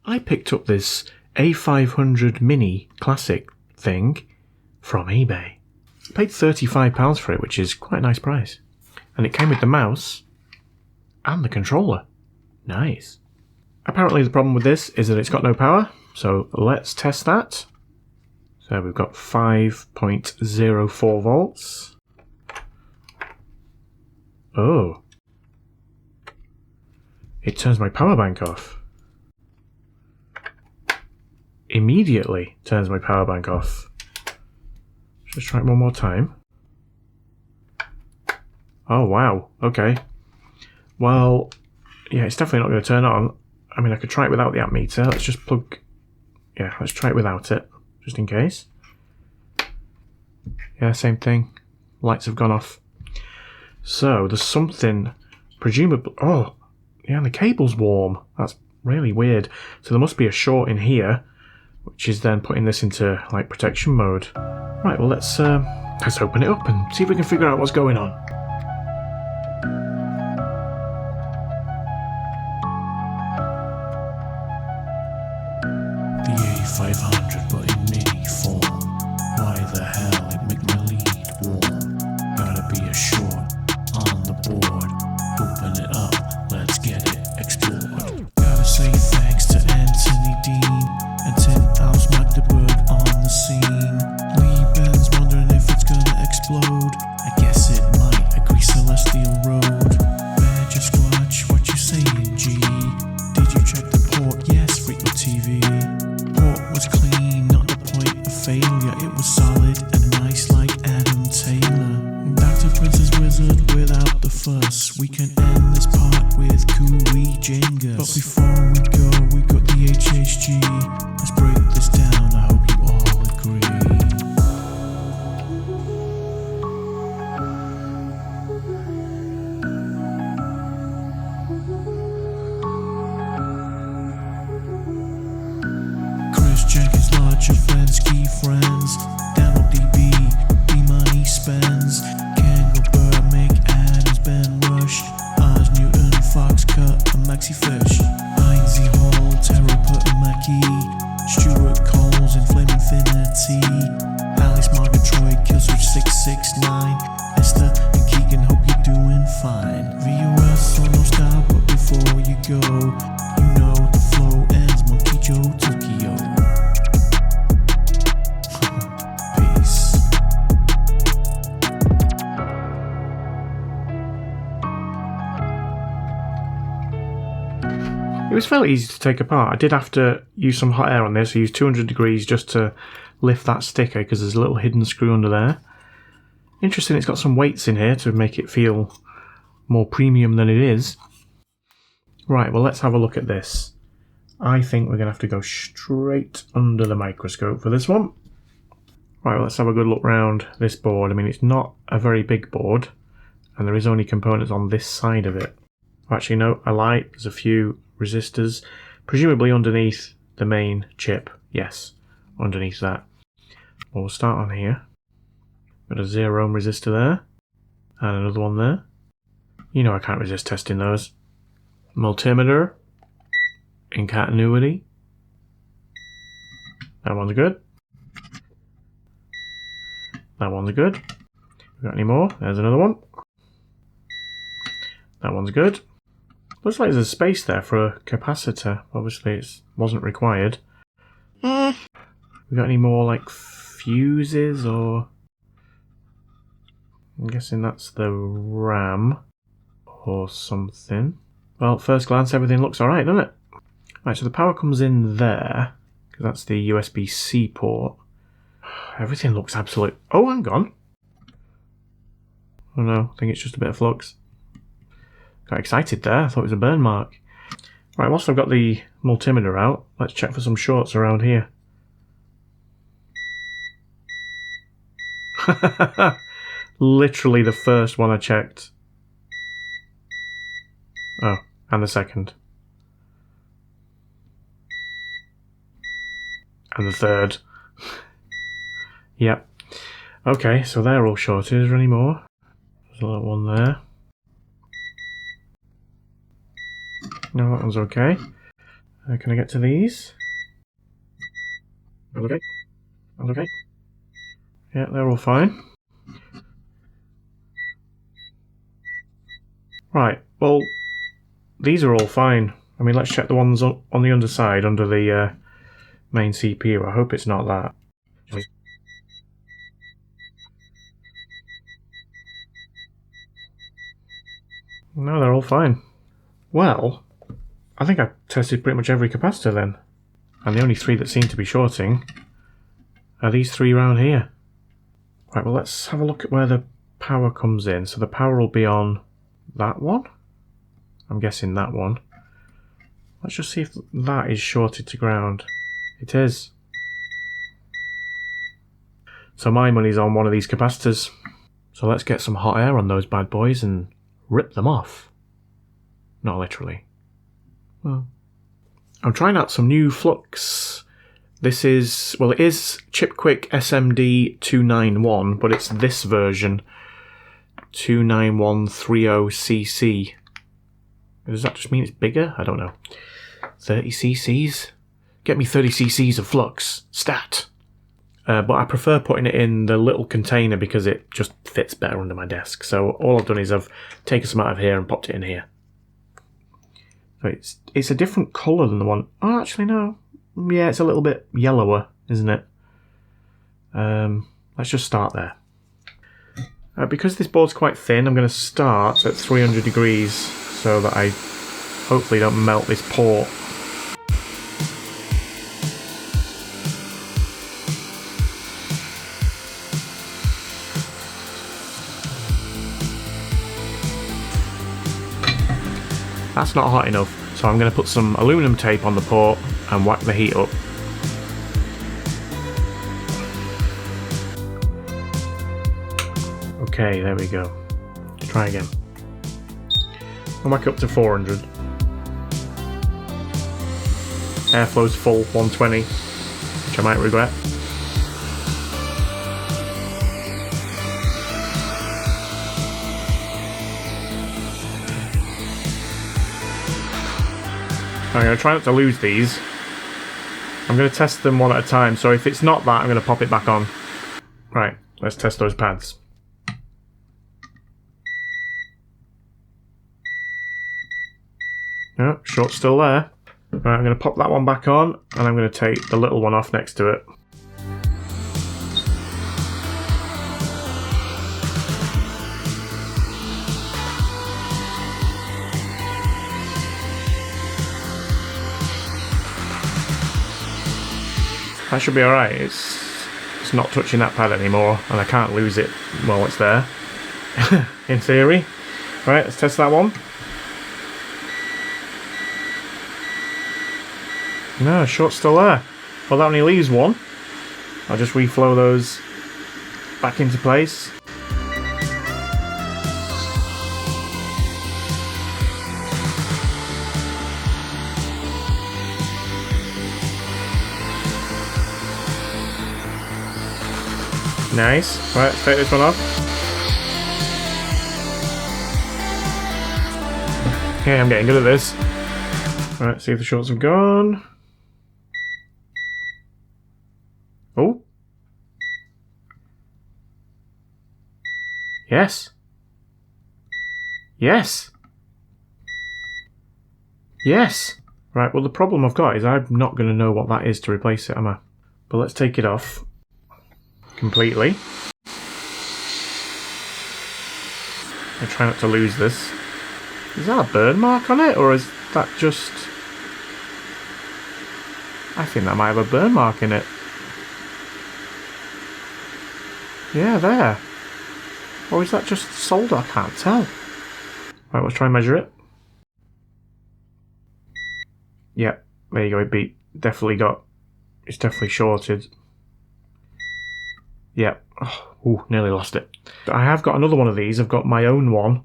I picked up this A500 Mini Classic thing from eBay. I paid £35 for it, which is quite a nice price. And it came with the mouse and the controller. Nice. Apparently the problem with this is that it's got no power, so let's test that. So we've got 5.04 volts. Oh. It turns my power bank off. Immediately turns my power bank off. Just try it one more time. Oh wow, okay. Well, yeah, it's definitely not going to turn on. I mean, I could try it without the amp meter. Let's just plug... Yeah, let's try it without it, just in case. Yeah, same thing. Lights have gone off. So, there's something... Presumably... Oh, yeah, and the cable's warm. That's really weird. So there must be a short in here, which is then putting this into, like, protection mode. Right, well, let's open it up and see if we can figure out what's going on. The A500 but in mini form. Why the hell it make my lead warm? Gotta be a short on the board. Open it up, let's get it explored. Gotta say thanks to Anthony Dean and 10-house Magdeburg on the scene. Lee Ben's wondering if it's gonna explode. I guess it might, agree Celestial Road. Badger Squatch, what you saying, G? Did you check the port? Yes, Rico TV. Port was clean, not the point of failure. It was solid and nice like Adam Taylor. Back to Princess Wizard without the fuss. We can end this part with Cooey Jengas. But before we go, we got the HHG. Let's break this down, I hope you all agree. Chris Jenkins, large Fensky friends. Download DB, D-Money spends. Kango Burr, make Adams, Ben Rush. Oz Newton, Fox Cut, and Maxi Fish. Heinzie Hall, Terror Put and Mackie. Stuart Coles in Flame Infinity. Alice Margatroyd, Killswitch 669. Esther and Keegan, hope you're doing fine. VOS on no style, but before you go, you know the flow ends Monkey Joe Tokyo. Peace. It was fairly easy to take apart. I did have to use some hot air on this. I used 200 degrees just to lift that sticker because there's a little hidden screw under there. Interesting, it's got some weights in here to make it feel more premium than it is. Right, well, let's have a look at this. I think we're going to have to go straight under the microscope for this one. Right, well, let's have a good look round this board. I mean, it's not a very big board, and there is only components on this side of it. Actually, no, I lied. There's a few resistors, presumably underneath the main chip. Yes, underneath that. Well, we'll start on here. Got a 0 ohm resistor there, and another one there. You know I can't resist testing those. Multimeter in continuity. That one's good. That one's good. Got any more? There's another one. That one's good. Looks like there's a space there for a capacitor. Obviously it wasn't required. We got any more like fuses or... I'm guessing that's the RAM or something. Well, at first glance everything looks alright, doesn't it? Right, so the power comes in there, because that's the USB-C port. Everything looks absolute... Oh, hang on. Oh no, I think it's just a bit of flux. Got excited there, I thought it was a burn mark. Right, whilst I've got the multimeter out, let's check for some shorts around here. Literally the first one I checked. Oh, and the second. And the third. Yep. Okay, so they're all shorted. Is there any more? There's a little one there. No, that one's okay. Can I get to these? Okay. Okay. Yeah, they're all fine. Right, well, these are all fine. I mean, let's check the ones on the underside, under the main CPU. I hope it's not that. No, they're all fine. Well, I think I've tested pretty much every capacitor then. And the only three that seem to be shorting are these three around here. Right, well, let's have a look at where the power comes in. So the power will be on that one. I'm guessing that one. Let's just see if that is shorted to ground. It is. So my money's on one of these capacitors. So let's get some hot air on those bad boys and rip them off. Not literally. Well, I'm trying out some new flux. This is, well, it is Chipquick SMD 291, but it's this version, 29130cc. Does that just mean it's bigger? I don't know. 30 cc's? Get me 30 cc's of flux. Stat! But I prefer putting it in the little container because it just fits better under my desk. So all I've done is I've taken some out of here and popped it in here. So it's a different colour than the one... Oh, actually, no. Yeah, it's a little bit yellower, isn't it? Let's just start there. Because this board's quite thin, I'm going to start at 300 degrees so that I hopefully don't melt this port. That's not hot enough, so I'm going to put some aluminum tape on the port and whack the heat up. Okay, there we go. Try again. I'll whack up to 400. Airflow's full, 120, which I might regret. I'm going to try not to lose these. I'm going to test them one at a time, so if it's not that, I'm going to pop it back on. Right, let's test those pads. No, short's still there. Right, I'm going to pop that one back on, and I'm going to take the little one off next to it. That should be alright. It's not touching that pad anymore, and I can't lose it while it's there. In theory. Right, let's test that one. No, short's still there. Well, that only leaves one. I'll just reflow those back into place. Nice. Right, let's take this one off. Okay, I'm getting good at this. Right, see if the shorts have gone. Oh. Yes. Yes. Yes. Right, well the problem I've got is I'm not going to know what that is to replace it, am I? But let's take it off. Completely. I try not to lose this. Is that a burn mark on it, or is that just... I think that might have a burn mark in it. Yeah, there. Or is that just solder? I can't tell. Right, let's try and measure it. Yep, there you go, it beat. Definitely got... It's definitely shorted. Yeah. Oh, ooh, nearly lost it. I have got another one of these. I've got my own one.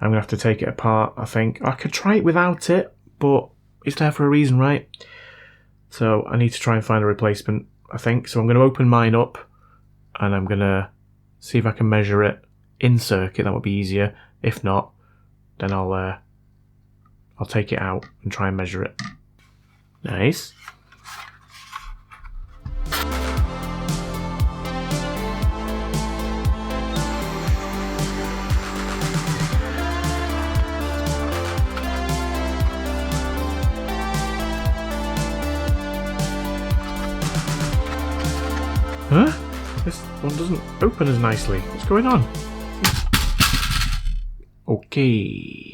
I'm going to have to take it apart, I think. I could try it without it, but it's there for a reason, right? So I need to try and find a replacement, I think. So I'm going to open mine up, and I'm going to see if I can measure it in circuit. That would be easier. If not, then I'll take it out and try and measure it. Nice. Huh? This one doesn't open as nicely. What's going on? Okay.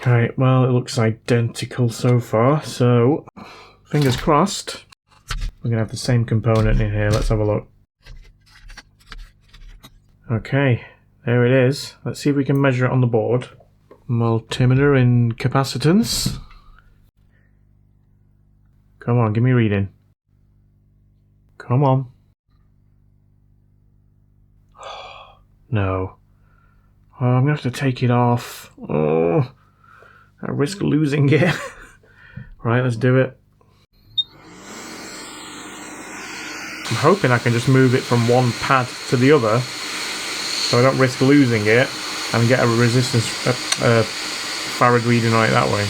Alright, well, it looks identical so far, so fingers crossed. We're going to have the same component in here. Let's have a look. Okay, there it is. Let's see if we can measure it on the board. Multimeter in capacitance. Come on, give me a reading. Come on. No. Oh, I'm going to have to take it off. Oh, I risk losing it. Right, let's do it. I'm hoping I can just move it from one pad to the other so I don't risk losing it and get a resistance farad reading on it that way.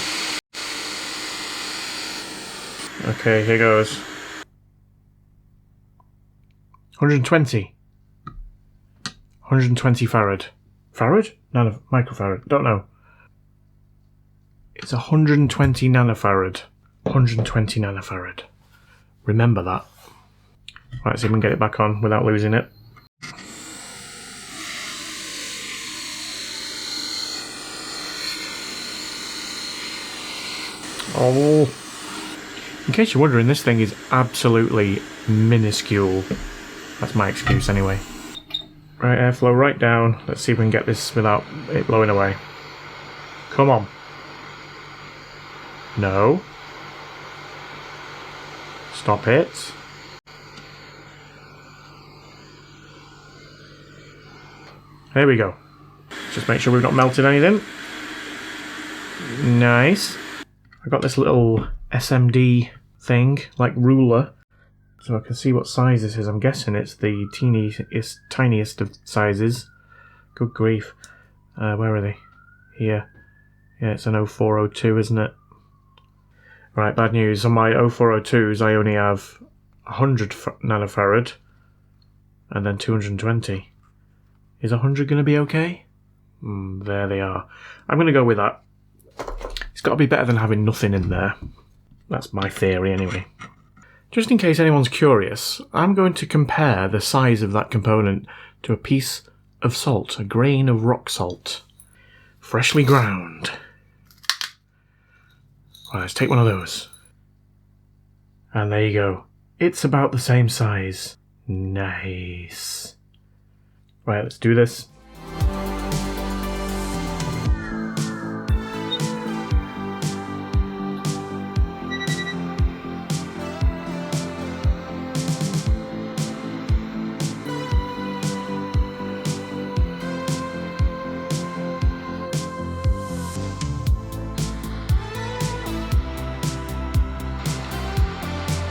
Okay, here goes. 120. 120 farad. Farad? Microfarad. Don't know. It's 120 nanofarad. 120 nanofarad. Remember that. Right, see if we can get it back on without losing it. Oh. In case you're wondering, this thing is absolutely minuscule. That's my excuse anyway. Right, airflow right down. Let's see if we can get this without it blowing away. Come on. No. Stop it. There we go. Just make sure we've not melted anything. Nice. I got this little SMD thing, like ruler, so I can see what size this is. I'm guessing it's the tiniest of sizes. Good grief. Where are they? Here. Yeah, it's an 0402, isn't it? Right, bad news. On my 0402s, I only have 100 nanofarad and then 220. Is 100 going to be okay? There they are. I'm going to go with that. It's got to be better than having nothing in there. That's my theory anyway. Just in case anyone's curious, I'm going to compare the size of that component to a piece of salt, a grain of rock salt, freshly ground. Right, let's take one of those. And there you go. It's about the same size. Nice. Right, let's do this.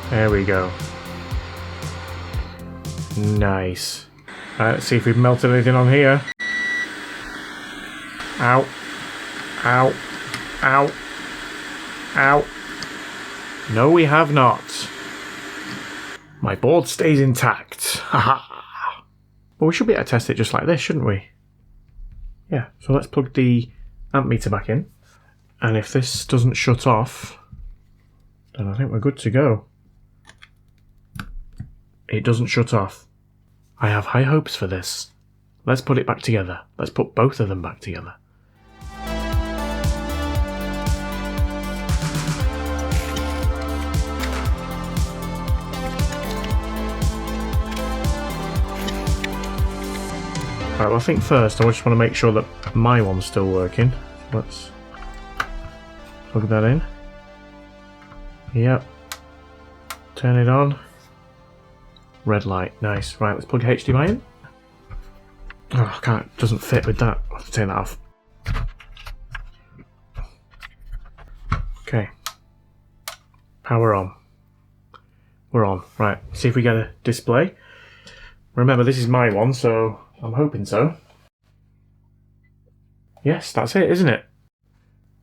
There we go. Nice. Alright, let's see if we've melted anything on here. Ow. Ow. Ow. Ow. No, we have not. My board stays intact. Haha. Well, we should be able to test it just like this, shouldn't we? Yeah, so let's plug the amp meter back in. And if this doesn't shut off, then I think we're good to go. It doesn't shut off. I have high hopes for this. Let's put it back together. Let's put both of them back together. Right, well, I think first I just want to make sure that my one's still working. Let's plug that in. Yep. Turn it on. Red light, nice. Right, let's plug HDMI in. Oh, I can't, it doesn't fit with that. I'll have to take that off. Okay. Power on. We're on. Right, see if we get a display. Remember, this is my one, so I'm hoping so. Yes, that's it, isn't it?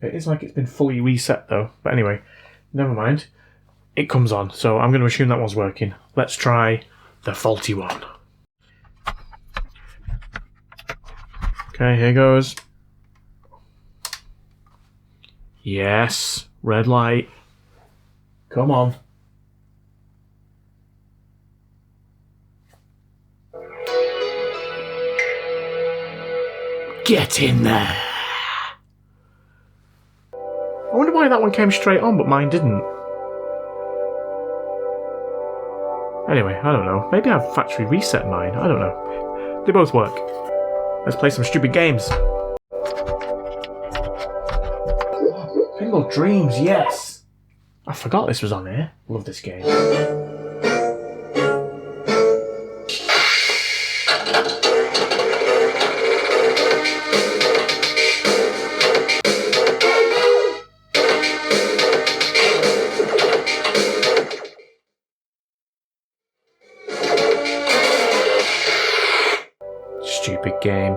It is like it's been fully reset though. But anyway, never mind. It comes on, so I'm going to assume that one's working. Let's try the faulty one. Okay, here goes. Yes, red light. Come on. Get in there! I wonder why that one came straight on, but mine didn't. Anyway, I don't know. Maybe I've factory reset mine. I don't know. They both work. Let's play some stupid games. Pinball Dreams, yes! I forgot this was on here. Love this game. Stupid game.